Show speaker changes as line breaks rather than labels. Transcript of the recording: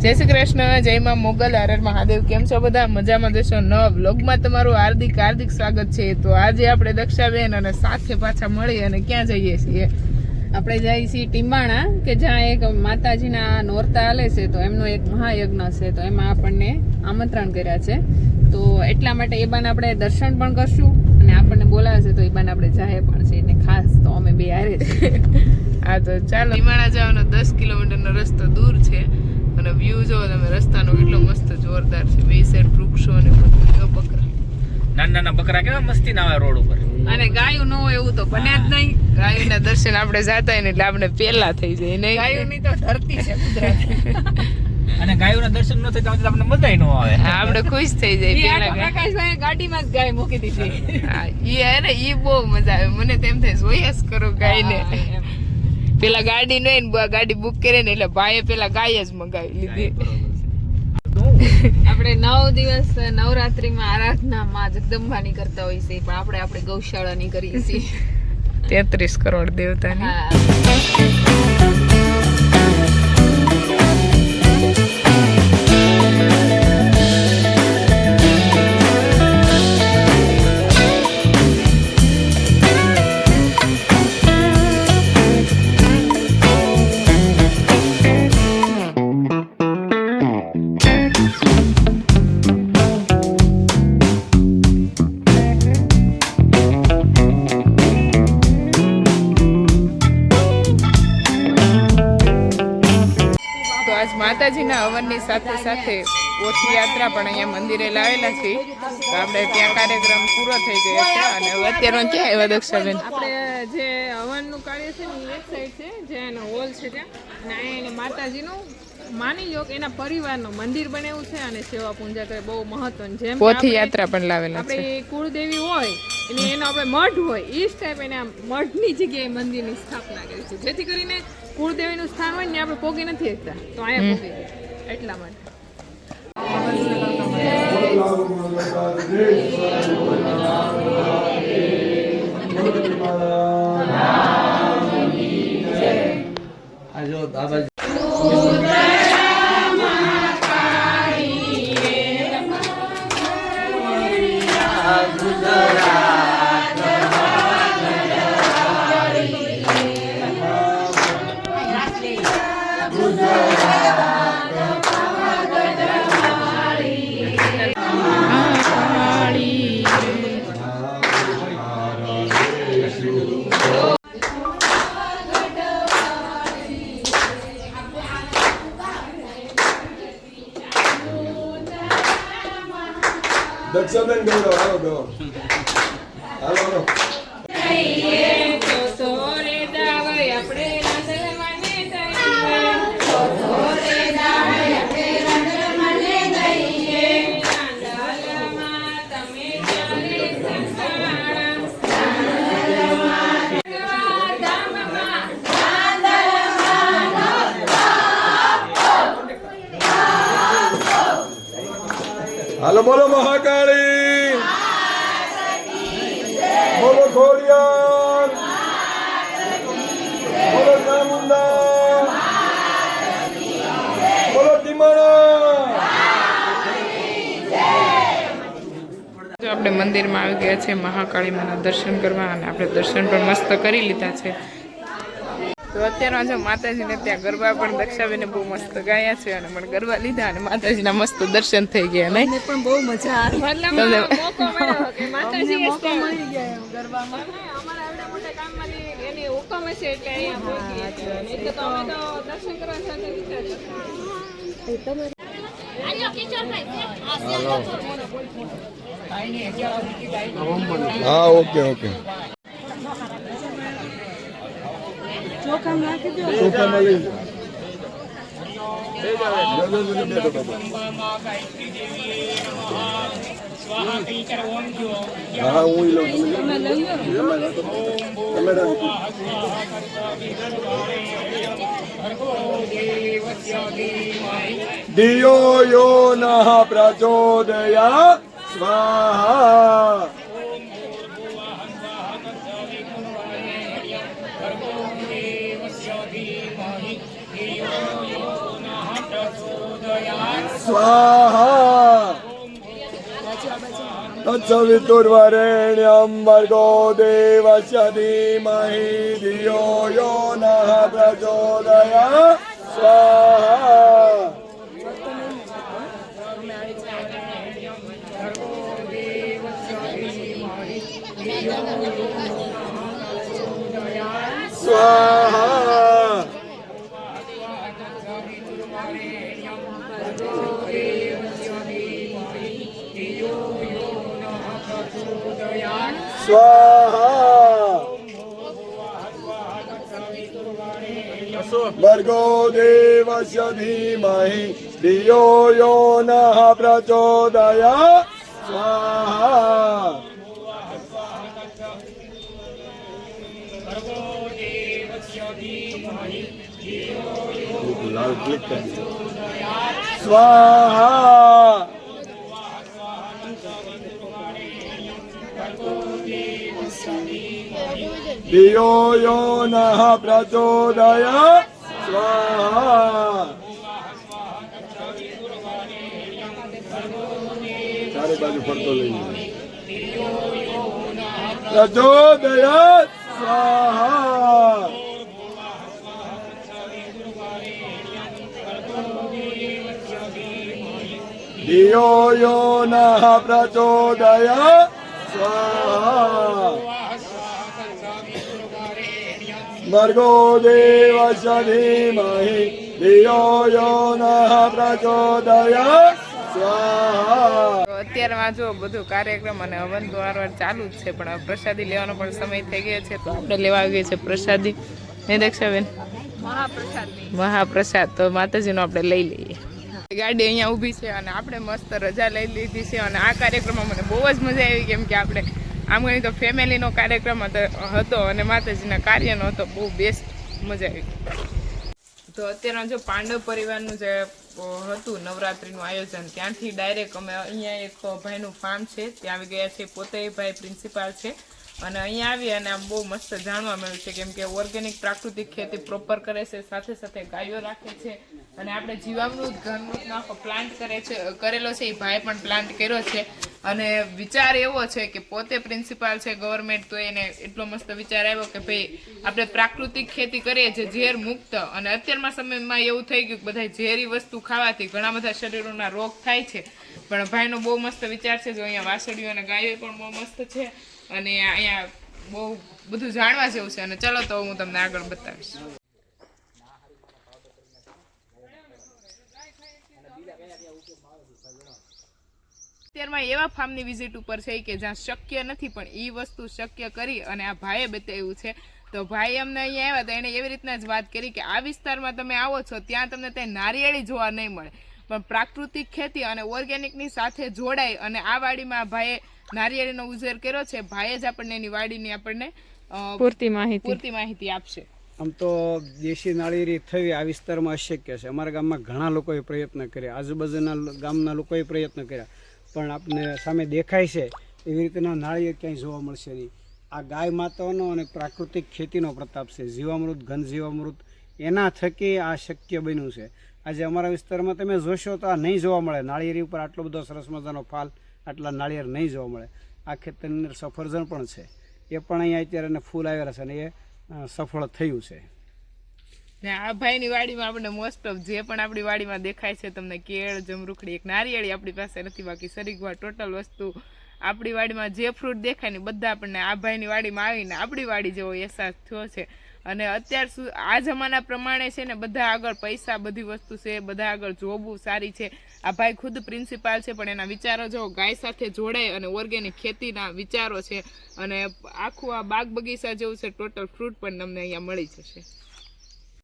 જય શ્રી કૃષ્ણ, જય માં મોગલ, હર હર મહાદેવ. કેમ છો બધા? મજામાં જશો? નવા વ્લોગમાં તમારું હાર્દિક સ્વાગત છે. તો આજે આપણે દક્ષાબેન અને સાથે પાછા મળી અને ક્યાં જઈએ છીએ?
આપણે જઈએ છીએ ટીમ્બાણા, કે જ્યાં એક માતાજીના નોરતા હાલે છે, તો એમનો એક મહાયજ્ઞ છે, તો એમાં આપણને આમંત્રણ કર્યા છે. તો એટલા માટે એ બાને આપણે દર્શન પણ કરશું અને આપણને બોલાવે છે, તો એ બાને આપણે જાય પણ છે ને ખાસ. તો અમે બે હારે છીએ.
હા, તો ચાલો. ટીમ્બાણા જવાનો 10 કિલોમીટરનો રસ્તો દૂર છે અને વ્યૂ જો તમે, રસ્તાનો કેટલો મસ્ત જોરદાર છે. બે સાઈડ વૃક્ષો અને બધું. બકરા,
નાના બકરા કેવા મસ્તી ના આવે રોડ ઉપર.
અને ગાયું ન હોય એવું તો બને જ નહીં.
ગાયોના દર્શન આપણે જાતા હોય ને એટલે આપણે પેલા થઈ જાય. નહીં,
ગાયોની તો ધરતી છે ગુજરાત.
અને ગાયોના દર્શન ન થાય તો આપણે મજા ન આવે.
આપણે ખુશ થઈ જાય. પેલા
પ્રકાશભાઈ ગાડીમાં જ ગાય મૂકી દીધી.
હા, ઈ બહુ મજા આવે. મને તેમ થાય જોયા જ કરો ગાયને. પેલા ગાડી નહીં, ગાડી બુક કરી ને એટલે ભાઈએ પેલા ગાય જ મંગાવી લીધી.
આપણે 9 દિવસ નવરાત્રીમાં આરાધના માં જગદંબાની કરતા હોય છે, પણ આપણે ગૌશાળાની કરીએ છીએ.
33 કરોડ દેવતાની. માતાજીના હવનની સાથે સાથે પોથયાત્રા પણ અહીંયા મંદિરે લાવેલા છે. તો આપણે ત્યાં કાર્યક્રમ પૂરો થઈ ગયો છે અને હવે અત્યારે ક્યાં આવ્યા દક્ષાબેન?
આપણે જે હવનનું કાર્ય છે ને એક સાઈડ છે, જે એનો હોલ છે ત્યાં, અને અહીંયા માતાજીનું માની લો કે એના પરિવારનું મંદિર બનાવ્યું છે અને સેવા પૂજા કરે. બહુ મહત્વનું. જેમ
પોથયાત્રા પણ લાવેલા છે.
આપણે કુળદેવી હોય અને એનો આપણે મઠ હોય, એ જ ટાઈપ એના મઠની જગ્યાએ મંદિરની સ્થાપના કરી છે, જેથી કરીને કુળદેવીનું સ્થાન હોય ને આપણે પોગી નથી શકતા, તો અહીંયા પોગી એટલા માટે.
દક્ષાબેન ગૌરવ હાલો દો હાલો હાલો હાલો બોલો મહાકાળી, બોલો ખોડિયાર, બોલો ચામુંડા, બોલો ટીમાણા.
આપણે મંદિરમાં આવી ગયા છે મહાકાળી માના દર્શન કરવા, અને આપણે દર્શન પણ મસ્ત કરી લીધા છે. તો અત્યારમાં જો માતાજીને ત્યાં ગરબા પણ દક્ષાબેને બહુ મસ્ત ગાયા છે અને મને ગરબા લીધા અને માતાજીના મસ્ત દર્શન થઈ ગયા. નહીં,
પણ બહુ મજા આવી. મોકો મળ્યો કે માતાજી મોકો મળી ગયા ગરબામાં. અમારા આવડા મોટા કામમાંથી એની હુકમ છે એટલે અહીંયા પહોંચી. નહીં તો અમે તો દર્શન કરવા સાથે
હા, ઓકે ઓકે. ચોખામાં લઈ હા, હું દિયો યો નઃ પ્રચોદયા સ્વાહા. स्वाहा तत्सवितुर्वरेण्यं भर्गो देवस्य धीमहि धियो यो नः प्रचोदयात् स्वाहा स्वाहा स्वाहा भर्गो देवस्य धीमहि धियो यो नः प्रचोदयात् स्वाहा लाल क्लिक कर स्वाहा धियो यो नः प्रचोदयात् स्वाहा चारे बाजू फरतो लई प्रचोदयात् स्वाहा धियो यो नः प्रचोदयात् स्वाहा भर्गो देवस्य धीमहि धियो यो नः प्रचोदयात् स्वाहा
અત્યારમાં જો બધું કાર્યક્રમ અને હવન વારવાર ચાલુ જ છે, પણ પ્રસાદી લેવાનો પણ સમય થઈ ગયો છે, તો આપણે લેવા આવીએ છીએ પ્રસાદી. નહીં દક્ષાબેન? મહાપ્રસાદ તો માતાજીનો આપણે લઈ લઈએ. ગાડી અહીંયા ઊભી છે અને આપણે મસ્ત રજા લઈ લીધી છે. અને આ કાર્યક્રમમાં મને બહુ જ મજા આવી, કેમ કે આપણે આમ ગણી તો ફેમિલીનો કાર્યક્રમ હતો અને માતાજીના કાર્યનો હતો. બહુ બેસ્ટ મજા આવી. તો અત્યારે જો પાંડવ પરિવારનું જે હતું નવરાત્રીનું આયોજન, ત્યાંથી ડાયરેક્ટ અમે અહીંયા એક ભાઈનું ફાર્મ છે ત્યાં આવી ગયા છે. પોતે ભાઈ પ્રિન્સિપાલ છે અને અહીંયા આવી અને આમ બહુ મસ્ત જાણવા મળ્યું છે, કેમ કે ઓર્ગેનિક પ્રાકૃતિક ખેતી પ્રોપર કરે છે, સાથે સાથે ગાયો રાખે છે અને આપણે જીવામૃત ઘરમૃતનો આખો પ્લાન્ટ કરેલો છે. એ ભાઈ પણ પ્લાન્ટ કર્યો છે અને વિચાર એવો છે કે પોતે પ્રિન્સિપાલ છે ગવર્મેન્ટ, તો એને એટલો મસ્ત વિચાર આવ્યો કે ભાઈ આપણે પ્રાકૃતિક ખેતી કરીએ છીએ ઝેર મુક્ત. અને અત્યારના સમયમાં એવું થઈ ગયું કે બધા ઝેરી વસ્તુ ખાવાથી ઘણા બધા શરીરોના રોગ થાય છે, પણ ભાઈનો બહુ મસ્ત વિચાર છે. જો અહીંયા વાસળીઓ અને ગાયો પણ બહુ મસ્ત છે અને અહીંયા બહુ બધું જાણવા જેવું છે. અને ચલો તો હું તમને આગળ બતાવીશ. અત્યારમાં એવા ફાર્મની વિઝિટ ઉપર છે કે જ્યાં શક્ય નથી પણ એ વસ્તુ શક્ય કરી અને આ ભાઈએ બતાવ્યું છે. તો ભાઈ અમને અહીંયા આવ્યા તો એને એવી રીતના જ વાત કરી કે આ વિસ્તારમાં તમે આવો છો ત્યાં તમને ત્યાં નારિયેળી જોવા નહીં મળે, પણ પ્રાકૃતિક ખેતી અને ઓર્ગેનિકની સાથે જોડાય અને આ વાડીમાં ભાઈએ નારિયેળીનો ઉછેર કર્યો છે. ભાઈએ જ આપણને એની વાડીની આપણને પૂરતી માહિતી આપશે.
આમ તો દેશી નાળિયેરી થવી આ વિસ્તારમાં અશક્ય છે. અમારા ગામમાં ઘણા લોકોએ પ્રયત્ન કર્યા, આજુબાજુના ગામના લોકોએ પ્રયત્ન કર્યા, પણ આપને સામે દેખાય છે એવી રીતના નાળિયેર ક્યાંય જોવા મળશે નહીં. આ ગાય માતાઓનો અને પ્રાકૃતિક ખેતીનો પ્રતાપ છે. જીવામૃત, ઘન જીવામૃત એના થકી આ શક્ય બન્યું છે. આજે અમારા વિસ્તારમાં તમે જોશો તો આ નહીં જોવા મળે. નાળિયેરી ઉપર આટલો બધો સરસ મજાનો ફાલ, આટલા નાળિયેર નહીં જોવા મળે. આ ખેતરની અંદર સફરજન પણ છે, એ પણ અહીંયા અત્યારે ફૂલ આવેલા છે અને એ સફળ થયું છે.
આ ભાઈની વાડીમાં આપણે મોસ્ટ ઓફ જે પણ આપણી વાડીમાં દેખાય છે તમને કેળ, જમરૂખડી, એક નારિયેળી આપણી પાસે નથી, બાકી સરીગવા ટોટલ વસ્તુ આપણી વાડીમાં જે ફ્રૂટ દેખાય ને બધા આપણને આ ભાઈની વાડીમાં આવીને આપણી વાડી જેવો અહેસાસ થયો છે. અને અત્યાર સુધી આ જમાના પ્રમાણે છે ને બધા આગળ પૈસા બધી વસ્તુ છે, બધા આગળ જોબું સારી છે. આ ભાઈ ખુદ પ્રિન્સિપાલ છે પણ એના વિચારો જો ગાય સાથે જોડાય અને ઓર્ગેનિક ખેતીના વિચારો છે અને આખું આ બાગ બગીચા જેવું છે. ટોટલ ફ્રૂટ પણ તમને અહીંયા મળી જશે.